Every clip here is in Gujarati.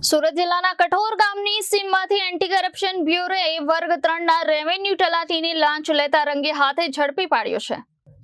સુરત જિલ્લાના કઠોર ગામની સીમમાંથી એન્ટી કરપ્શન બ્યુરોએ વર્ગ 3ના રેવન્યુ તલાટીની લાંચ લેતા રંગે હાથે ઝડપી પાડ્યો છે।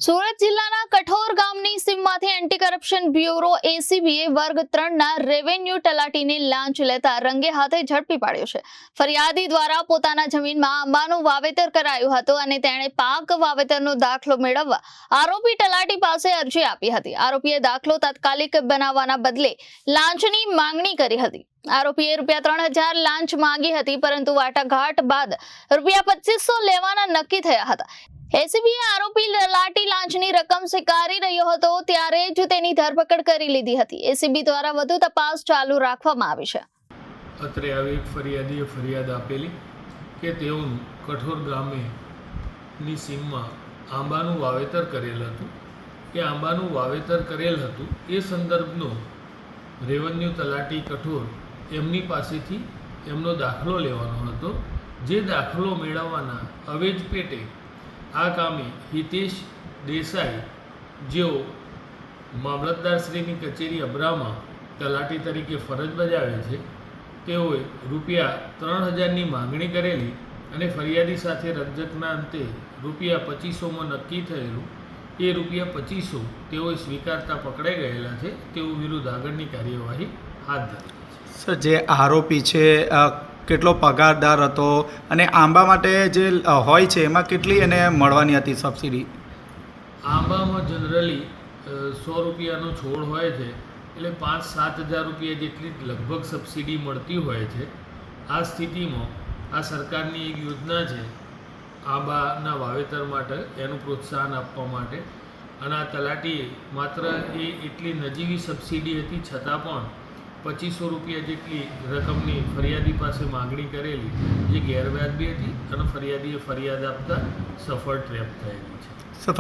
સુરત જિલ્લાના કઠોર ગામની સીમમાંથી એન્ટી કરપ્શન બ્યુરો એસીબીએ વર્ગ 3ના રેવન્યુ તલાટીની લાંચ લેતા રંગે હાથે ઝડપી પાડ્યો છે। ફરિયાદી દ્વારા પોતાના જમીનમાં આંબાનું વાવેતર કરાયું હતું અને તેણે પાક વાવેતરનો દાખલો મેળવવા આરોપી તલાટી પાસે અરજી આપી હતી। આરોપીએ દાખલો તાત્કાલિક બનાવવાના બદલે લાંચની માંગણી કરી હતી। આરોપીએ ₹3000 લાંચ માંગી હતી, પરંતુ વાટાઘાટ બાદ ₹2500 લેવાના નક્કી થયા હતા। એસીબીએ આરોપી તલાટી લાંચની રકમ સ્વીકારી રહ્યો હતો ત્યારે જ તેની ધરપકડ કરી લીધી હતી। એસીબી દ્વારા વધુ તપાસ ચાલુ રાખવામાં આવી છે। અત્રે આવી એક ફરિયાદીએ ફરિયાદ આપેલી કે તેઓનું કઠોર ગામેની સીમમાં આંબાનું વાવેતર કરેલ હતું। એ આંબાનું વાવેતર કરેલ હતું એ સંદર્ભનો રેવન્યુ તલાટી કઠોર એમની પાસેથી એમનો દાખલો લેવાનો હતો। જે દાખલો મેળવવાના અવેજ પેટે આ કામે હિતેશ દેસાઈ, જેઓ મામલતદારશ્રીની કચેરી અબ્રામાં તલાટી તરીકે ફરજ બજાવે છે, તેઓએ ₹3000ની માંગણી કરેલી અને ફરિયાદી સાથે રકઝકના અંતે ₹2500માં નક્કી થયેલું એ ₹2500 તેઓએ સ્વીકારતા પકડાઈ ગયેલા છે। તેઓ વિરુદ્ધ આગળની કાર્યવાહી હાથ ધરી છે। સર, જે આરોપી છે કેટલો પગારદાર હતો અને આંબા માટે જે હોય છે એમાં કેટલી એને મળવાની હતી સબસિડી? આંબામાં જનરલી ₹100નો છોડ હોય છે, એટલે 5-7 હજાર રૂપિયા જેટલી લગભગ સબસિડી મળતી હોય છે। આ સ્થિતિમાં આ સરકારની એક યોજના છે આંબાના વાવેતર માટે, એનું પ્રોત્સાહન આપવા માટે, અને આ તલાટીએ માત્ર એ એટલી નજીવી સબસિડી હતી છતાં પણ ₹2500 જેટલી રકમની ફરિયાદી પાસે માગણી કરેલી, જે ગેરવ્યાજબી હતી અને ફરિયાદીએ ફરિયાદ આપતા સફળ ટ્રેપ થયેલી છે। સર,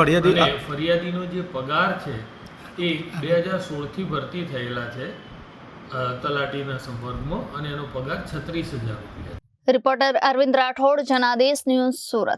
ફરિયાદીનો જે પગાર છે એ 2016થી ભરતી થયેલા છે તલાટીના સંપર્કમાં, અને એનો પગાર ₹36,000 છે। Reporter Arvind Rathod, Janadesh news, Surat.